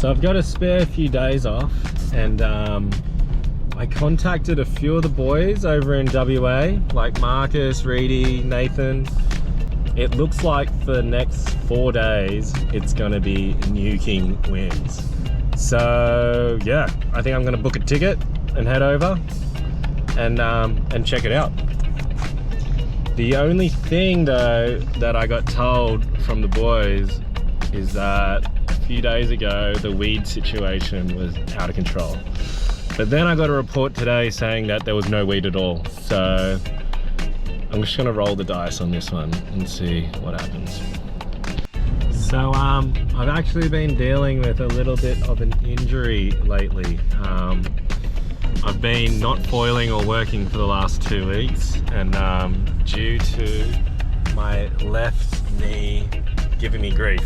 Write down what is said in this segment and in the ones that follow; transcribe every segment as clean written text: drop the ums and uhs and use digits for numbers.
So I've got a spare few days off, and I contacted a few of the boys over in WA, like Marcus, Reedy, Nathan. It looks like for the next 4 days, it's gonna be nuking winds. So yeah, I think I'm gonna book a ticket and head over and check it out. The only thing though that I got told from the boys is that a few days ago, the weed situation was out of control. But then I got a report today saying that there was no weed at all. So I'm just gonna roll the dice on this one and see what happens. So I've actually been dealing with a little bit of an injury lately. I've been not foiling or working for the last 2 weeks, and due to my left knee giving me grief.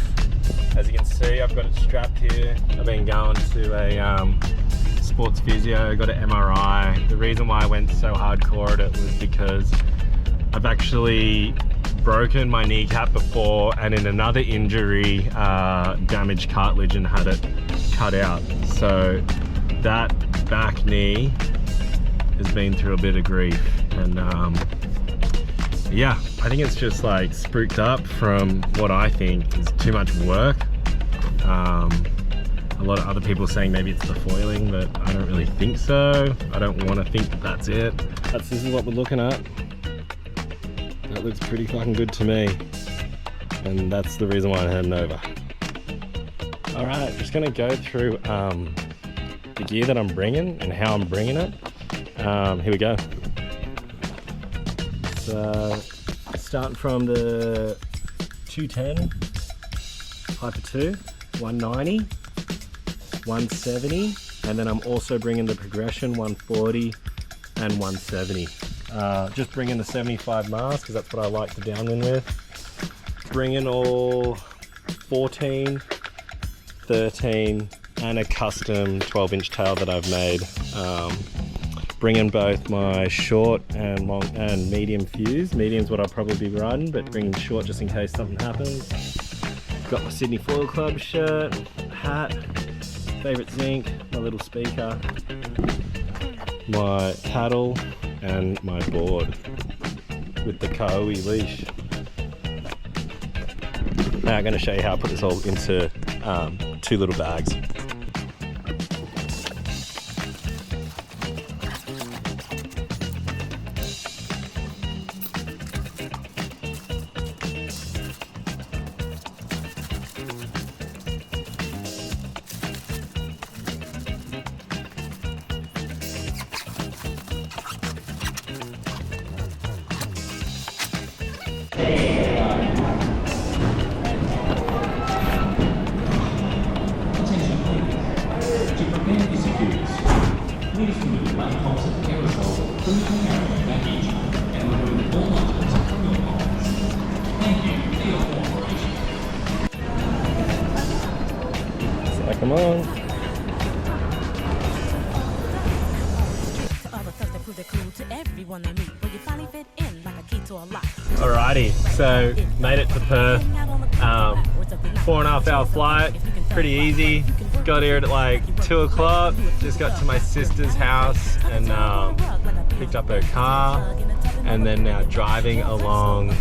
As you can see, I've got it strapped here. I've been going to a sports physio, got an MRI. The reason why I went so hardcore at it was because I've actually broken my kneecap before, and in another injury damaged cartilage and had it cut out. So that back knee has been through a bit of grief, and yeah, I think it's just like spooked up from what I think is too much work. A lot of other people saying maybe it's the foiling, but I don't really think so. I don't want to think that that's it. This is what we're looking at. That looks pretty fucking good to me, and that's the reason why I'm heading over. All right, just gonna go through the gear that I'm bringing and how I'm bringing it. Here we go. So starting from the 210 Hyper2, 190, 170, and then I'm also bringing the progression 140 and 170. Just bringing the 75 mask because that's what I like to downwind with. Bringing all 14, 13, and a custom 12-inch tail that I've made. Bringing both my short and long and medium fuse. Medium's what I'll probably be riding, but bringing short just in case something happens. Got my Unifoil Club shirt, hat, favorite zinc, my little speaker, my paddle, and my board with the Kaoi leash. Now I'm going to show you how I put this all into 2 little bags. Please remove platforms of aerosol from your carry package and remove all objects from your pockets. Thank you for your cooperation. So come on. Alrighty, so made it to Perth. 4.5 hour flight, pretty easy. Got here at like 2 o'clock, just got to my sister's house and picked up her car, and then now driving along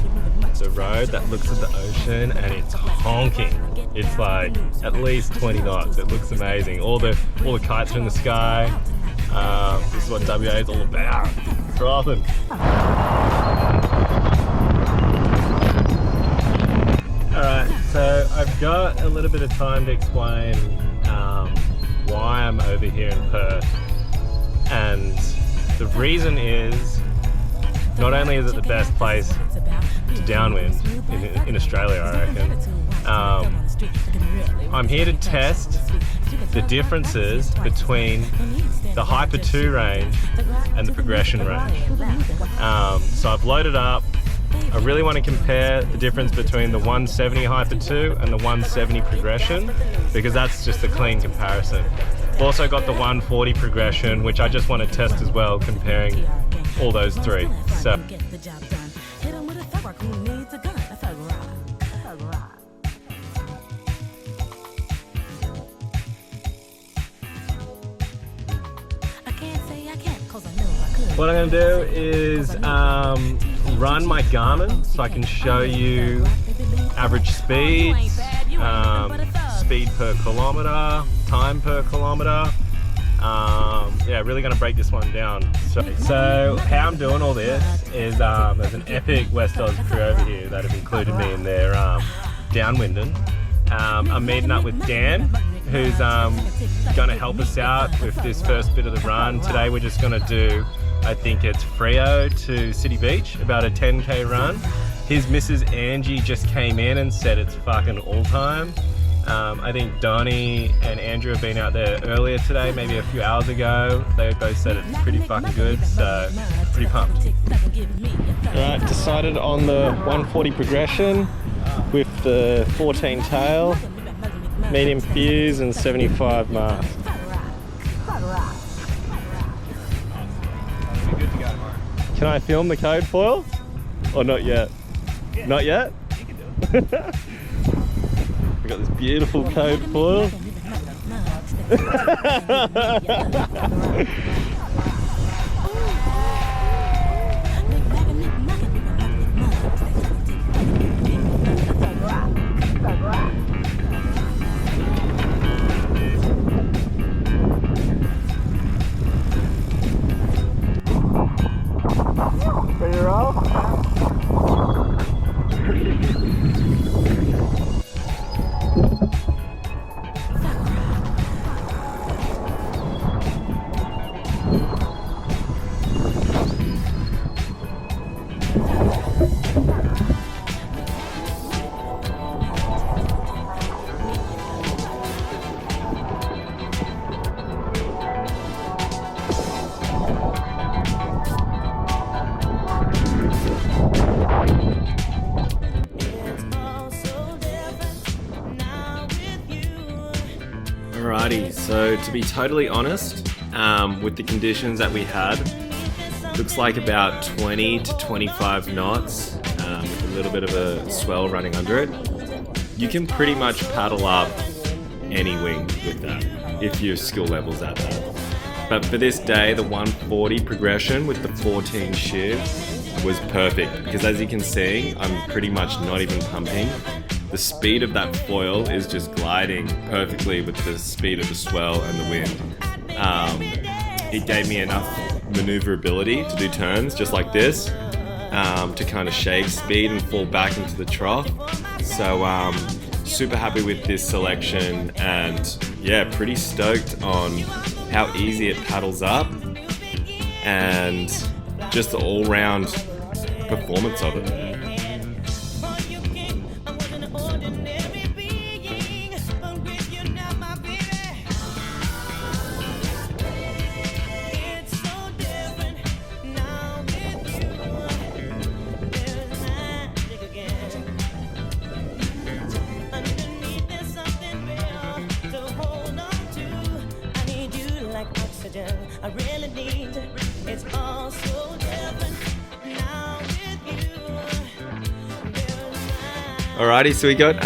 the road that looks at the ocean, and it's honking. It's like at least 20 knots. It looks amazing. All the kites are in the sky. This is what WA is all about. Frothing. Alright, so I've got a little bit of time to explain why I'm over here in Perth. And the reason is, not only is it the best place to downwind in Australia, I reckon, I'm here to test the differences between the Hyper2 range and the progression range. So I've loaded up. I really want to compare the difference between the 170 Hyper2 and the 170 progression, because that's just a clean comparison. I've also got the 140 progression, which I just want to test as well, comparing all those three. So what I'm gonna do is run my Garmin so I can show you average speeds, speed per kilometer, time per kilometer. Yeah, really gonna break this one down. So how I'm doing all this is there's an epic West Oz crew over here that have included me in their downwinding. I'm meeting up with Dan, who's gonna help us out with this first bit of the run. Today we're just gonna do, I think it's Freo to City Beach, about a 10k run. His missus Angie just came in and said it's fucking all time. I think Donnie and Andrew have been out there earlier today, maybe a few hours ago. They both said it's pretty fucking good, so pretty pumped. Alright, decided on the 140 progression with the 14 tail, medium fuse and 75 mast. Can I film the code foil? Or not yet? Yeah. Not yet? We've got this beautiful code foil. Ready to roll? Alrighty, so to be totally honest, with the conditions that we had, looks like about 20 to 25 knots with a little bit of a swell running under it. You can pretty much paddle up any wing with that, if your skill level's at that. But for this day, the 140 progression with the 14 shear was perfect, because as you can see, I'm pretty much not even pumping. The speed of that foil is just gliding perfectly with the speed of the swell and the wind. It gave me enough maneuverability to do turns just like this, to kind of shave speed and fall back into the trough. So super happy with this selection, and yeah, pretty stoked on how easy it paddles up and just the all-round performance of it. I really need it's all so different now with you. Alrighty, so we got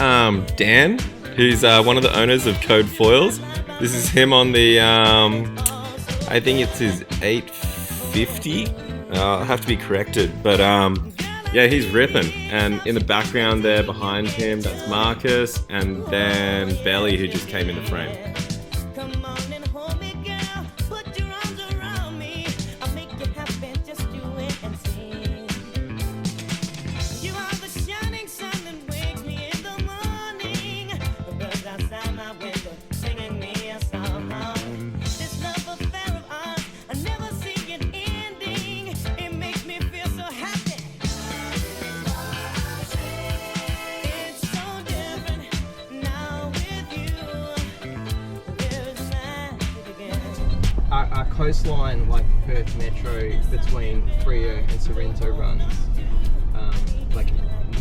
Dan, who's one of the owners of Code Foils. This is him on the, I think it's his 850. I'll have to be corrected, but yeah, he's ripping. And in the background there behind him, that's Marcus, and then Belly, who just came into frame. Our coastline, like Perth Metro, between Freo and Sorrento runs like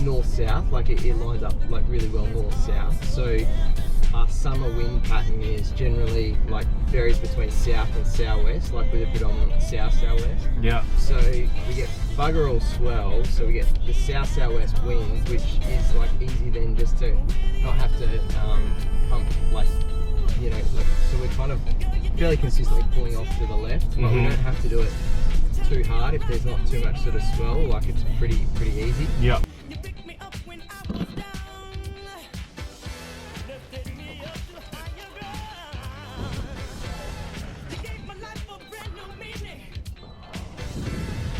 north-south, like it lines up like really well north-south. So our summer wind pattern is generally like varies between south and southwest, like with a predominant south-southwest. Yeah. So we get bugger all swell, so we get the south-southwest wind, which is like easy then just to not have to pump, like, so we're kind of fairly consistently pulling off to the left, but we don't have to do it too hard if there's not too much sort of swell. Like it's pretty easy. Yep. You picked me up when I was down, lifted me up to higher ground. You gave my life a brand new meaning.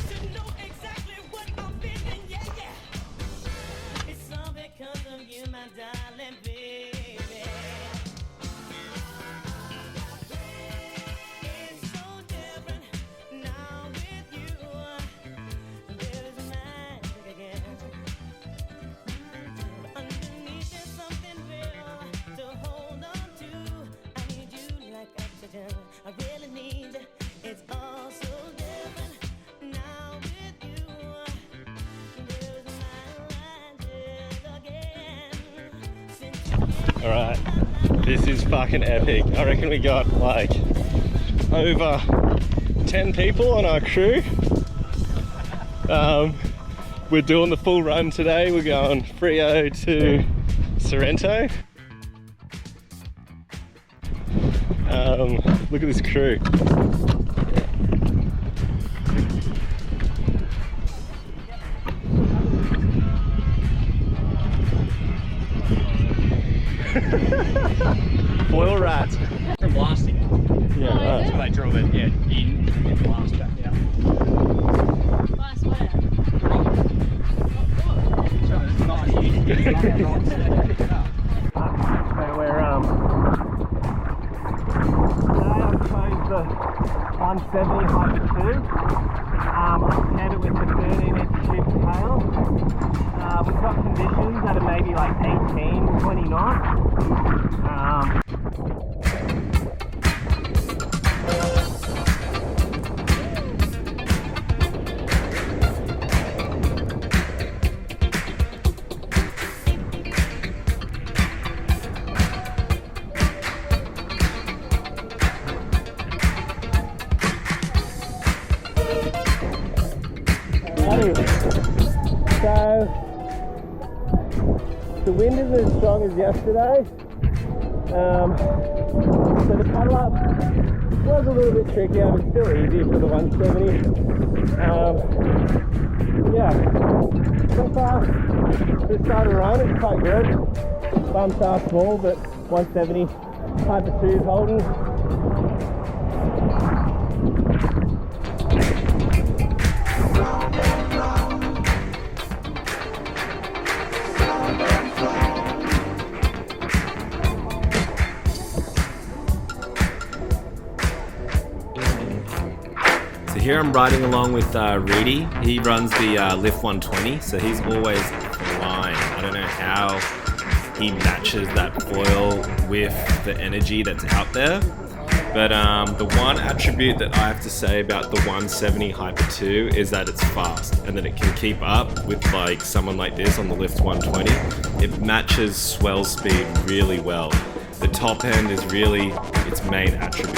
To know exactly what I'm feeling, yeah. It's all because of you, my darling baby. It's so different now with you. There's magic again. Underneath there's something real to hold on to. I need you like oxygen. I really need. It's all so different now with you. There's magic again. All right. This is fucking epic. I reckon we got like over 10 people on our crew. We're doing the full run today. We're going Frio to Sorrento. Look at this crew. Foil rats. From blasting. Yeah, right. So they drill it, in and blast back out. Last word. So it's not easy. It's not a rock, so they can pick it up. So we're today I've chose the 170 Hyper2. I've paired it with the 13-inch shift tail. We've got conditions that are maybe like 18, 20 knots. So the wind isn't as strong as yesterday. So the paddle up was a little bit trickier, but still easy for the 170. Yeah, so far this start of run it's quite good. Bumps are small, but 170 Hyper2 is holding. So here I'm riding along with Reedy. He runs the Lift 120, so he's always flying. I don't know how he matches that foil with the energy that's out there. But the one attribute that I have to say about the 170 Hyper2 is that it's fast and that it can keep up with like someone like this on the Lift 120. It matches swell speed really well. The top end is really its main attribute.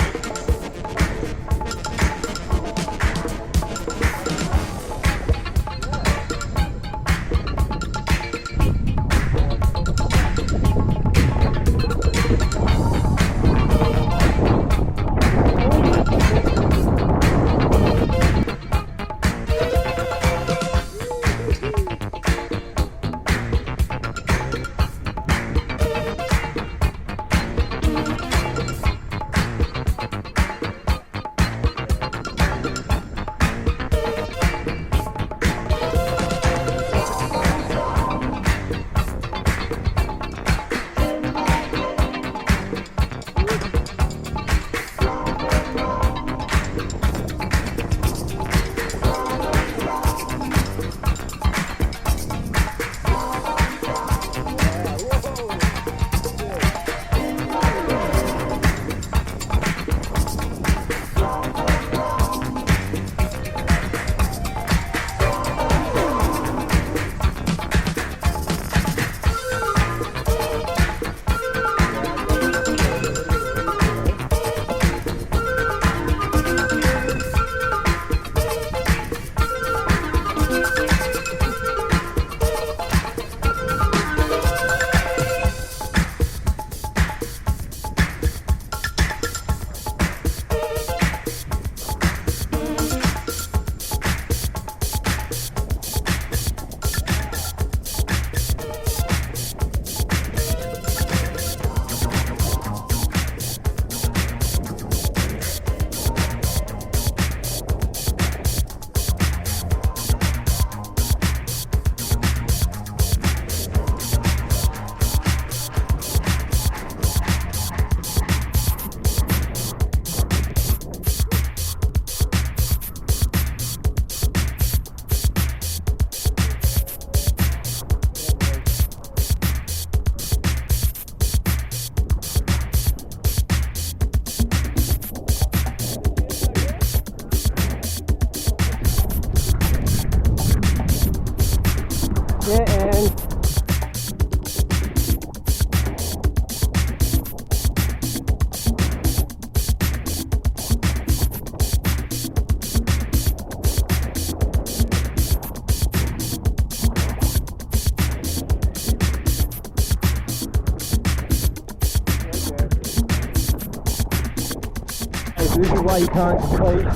This is why you can't complete a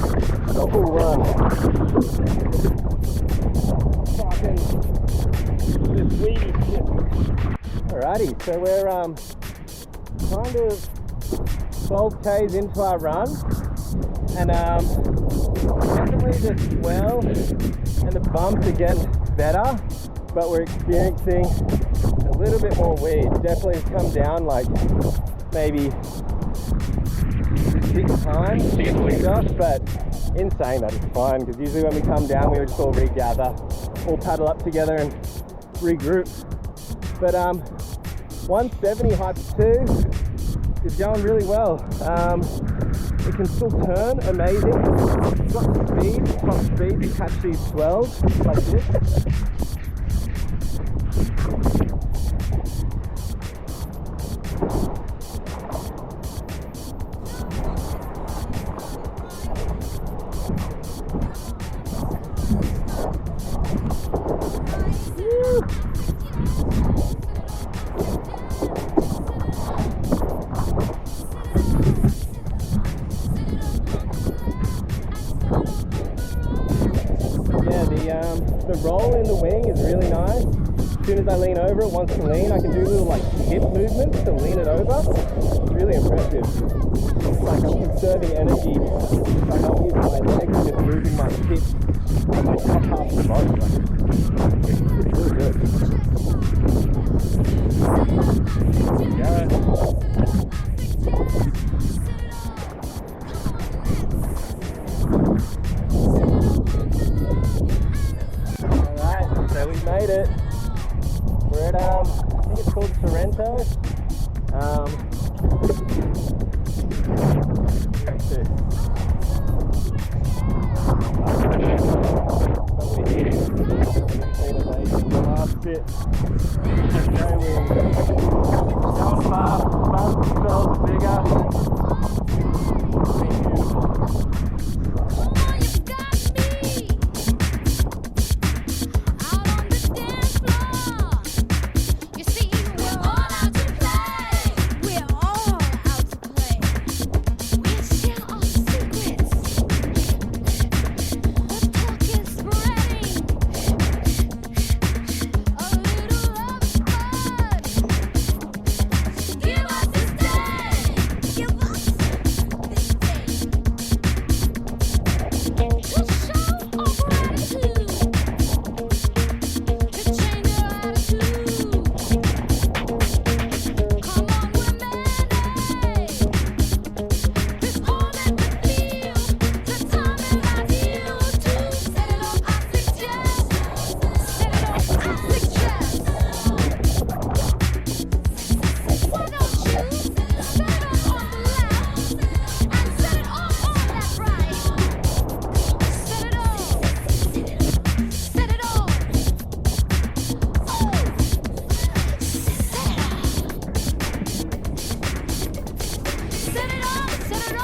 full run. Fucking this weedy shit. Alrighty, so we're kind of 12 k's into our run, and definitely the swell and the bumps are getting better, but we're experiencing a little bit more weed. Definitely has come down like maybe 6 times to get weed off, but insane that it's fine, because usually when we come down we would just all regather, all paddle up together and regroup. But 170 Hyper2 is going really well. It can still turn amazing. It's got the speed, top speed to catch these swells like this. The roll in the wing is really nice. As soon as I lean over, it wants to lean. I can do little like hip movements to lean it over. It's really impressive. It's like I'm conserving energy by not using my legs and just moving my hips and my top half of the body. Like, it's really good. So we made it. We're at I think it's called Sorrento. The last bit. Just no wind. Going fast. Fast spells are bigger.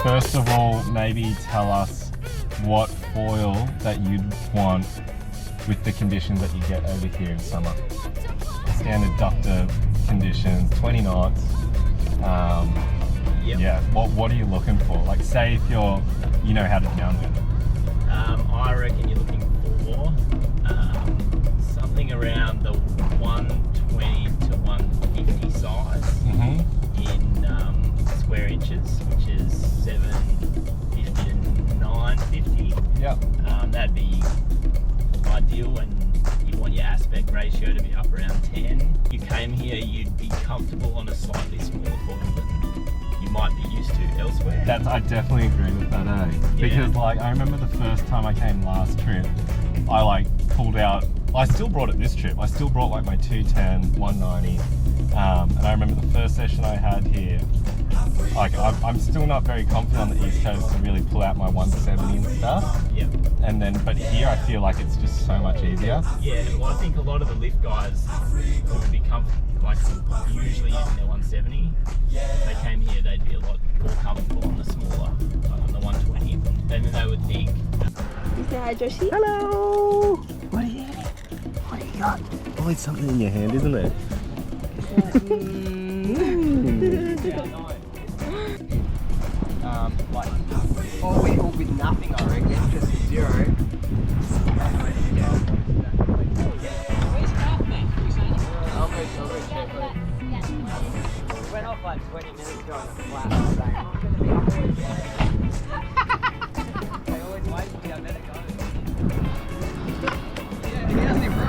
First of all, maybe tell us what foil that you'd want with the conditions that you get over here in summer. Standard ductor conditions, 20 knots. Yeah, what are you looking for? Like, say if you know how to downwind. I reckon you're looking for something around the 120 to 150 size in square inches, which is 750 to 950. Yeah. That'd be ideal, and you want your aspect ratio to be up around 10. If you came here, you'd be comfortable on a slightly smaller foil than you might be used to elsewhere. I definitely agree with that, Because like I remember the first time I came last trip, I like pulled out. I still brought it this trip. I still brought like my 210, 190, and I remember the first session I had here. Like I'm still not very confident on the East Coast to really pull out my 170 and stuff. Yeah. And then, but here I feel like it's just so much easier. Yeah. Well, I think a lot of the lift guys would be comfortable, like usually using their 170. If they came here, they'd be a lot more comfortable on the smaller, on the 120. And then they would think. You say hi, Joshi. Hello! What are you eating? What do you got? Oh, it's something in your hand, isn't it? like or with nothing, I reckon, just zero. I'll go check it. Went off like 20 minutes ago on the flat. Saying, I'm going to be up always They always wait for me, I better go. Yeah, he has it, bro.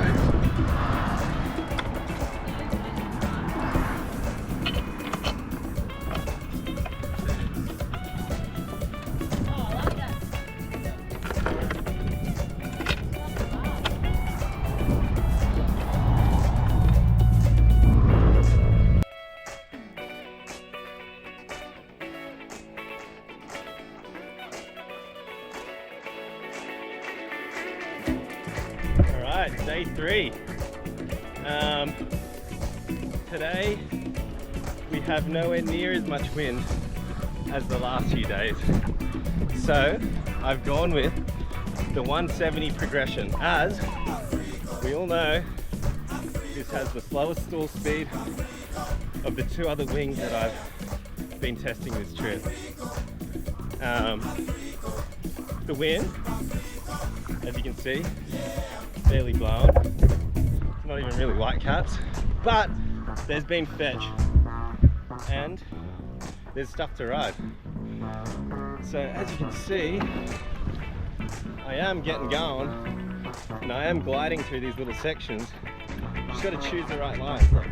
Alright, day 3. Today we have nowhere near as much wind as the last few days. So I've gone with the 170 progression. As we all know, this has the slowest stall speed of the 2 other wings that I've been testing this trip. The wind, as you can see, barely blown. It's not even really white caps, but there's been fetch and there's stuff to ride. So as you can see, I am getting going and I am gliding through these little sections. Just got to choose the right line. Look.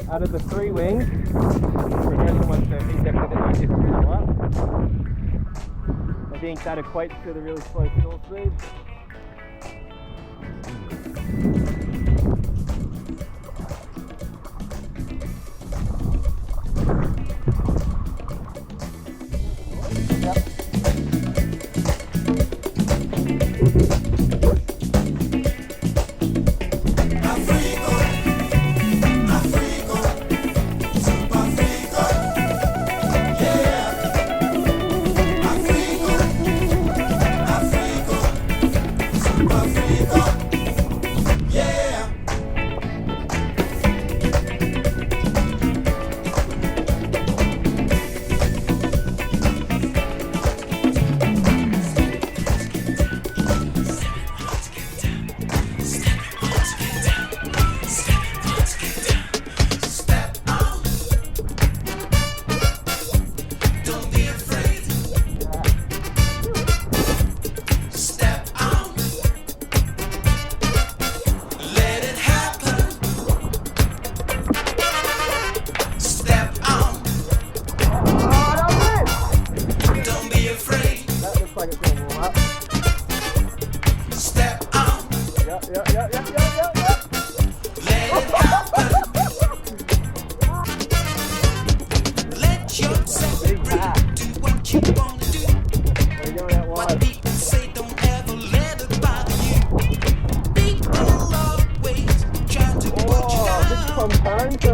Out of the 3 wings, progression 170 definitely the most difficult one. I think that equates to the really slow stall speed.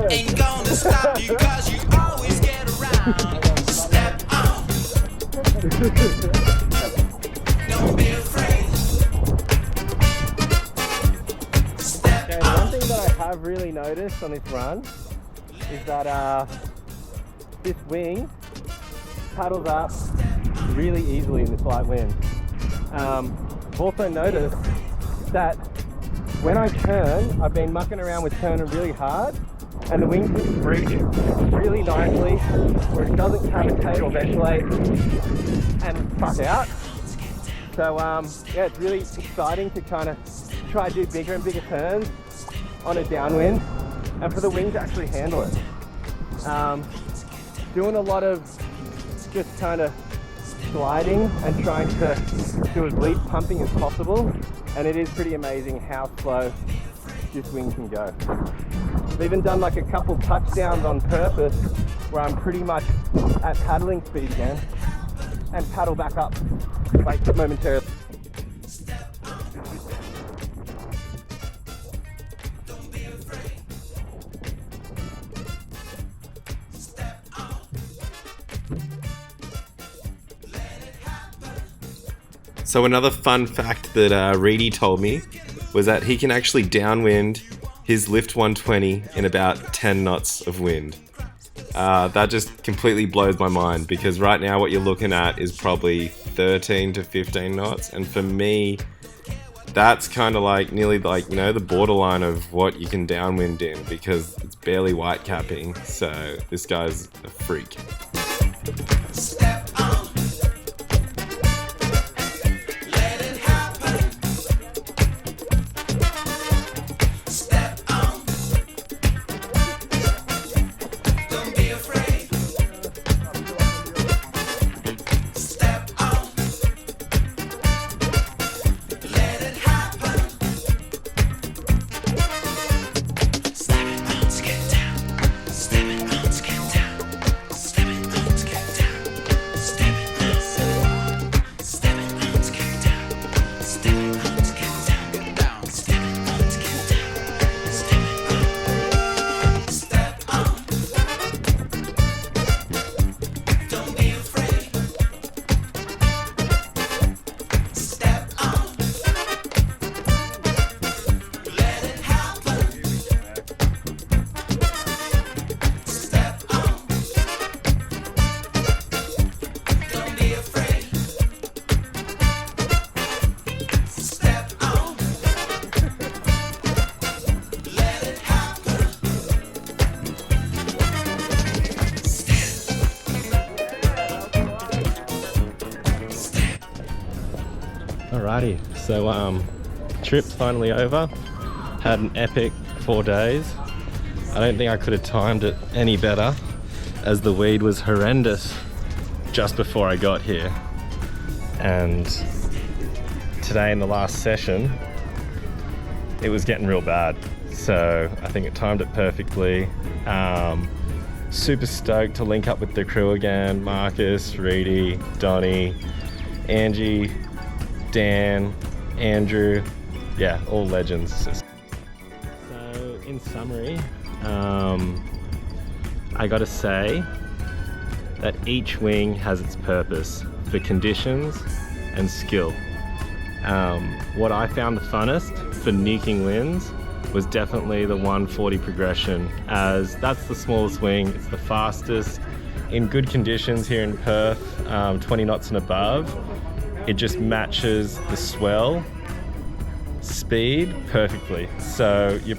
Ain't gonna stop you 'cause you always get around. Step on. Don't be afraid. Step Okay, on. one thing that I have really noticed on this run is that this wing paddles up really easily in this light wind. I've also noticed that when I turn, I've been mucking around with turning really hard, and the wing can breach really nicely where it doesn't cavitate or ventilate and fuck out. So yeah, it's really exciting to kind of try to do bigger and bigger turns on a downwind and for the wing to actually handle it. Doing a lot of just kind of gliding and trying to do as least pumping as possible, and it is pretty amazing how slow this wing can go. I've even done like a couple touchdowns on purpose where I'm pretty much at paddling speed again, and paddle back up like momentarily. So another fun fact that Reedy told me was that he can actually downwind his Lift 120 in about 10 knots of wind. That just completely blows my mind, because right now what you're looking at is probably 13 to 15 knots, and for me that's kind of like nearly like, you know, the borderline of what you can downwind in, because it's barely white capping. So this guy's a freak. Alrighty, so trip's finally over. Had an epic 4 days. I don't think I could have timed it any better, as the weed was horrendous just before I got here. And today in the last session, it was getting real bad. So I think it timed it perfectly. Super stoked to link up with the crew again. Marcus, Reedy, Donnie, Angie, Dan, Andrew, yeah, all legends. So in summary, I gotta say that each wing has its purpose for conditions and skill. What I found the funnest for nuking winds was definitely the 140 progression, as that's the smallest wing, it's the fastest. In good conditions here in Perth, 20 knots and above, it just matches the swell speed perfectly. So you're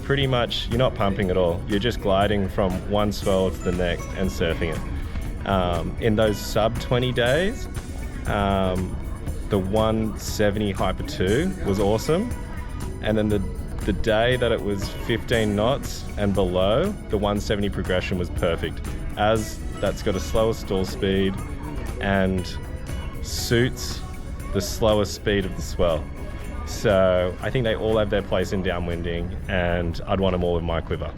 not pumping at all. You're just gliding from one swell to the next and surfing it. In those sub 20 days, the 170 Hyper 2 was awesome. And then the day that it was 15 knots and below, the 170 progression was perfect, as that's got a slower stall speed and suits the slower speed of the swell. So I think they all have their place in downwinding, and I'd want them all in my quiver.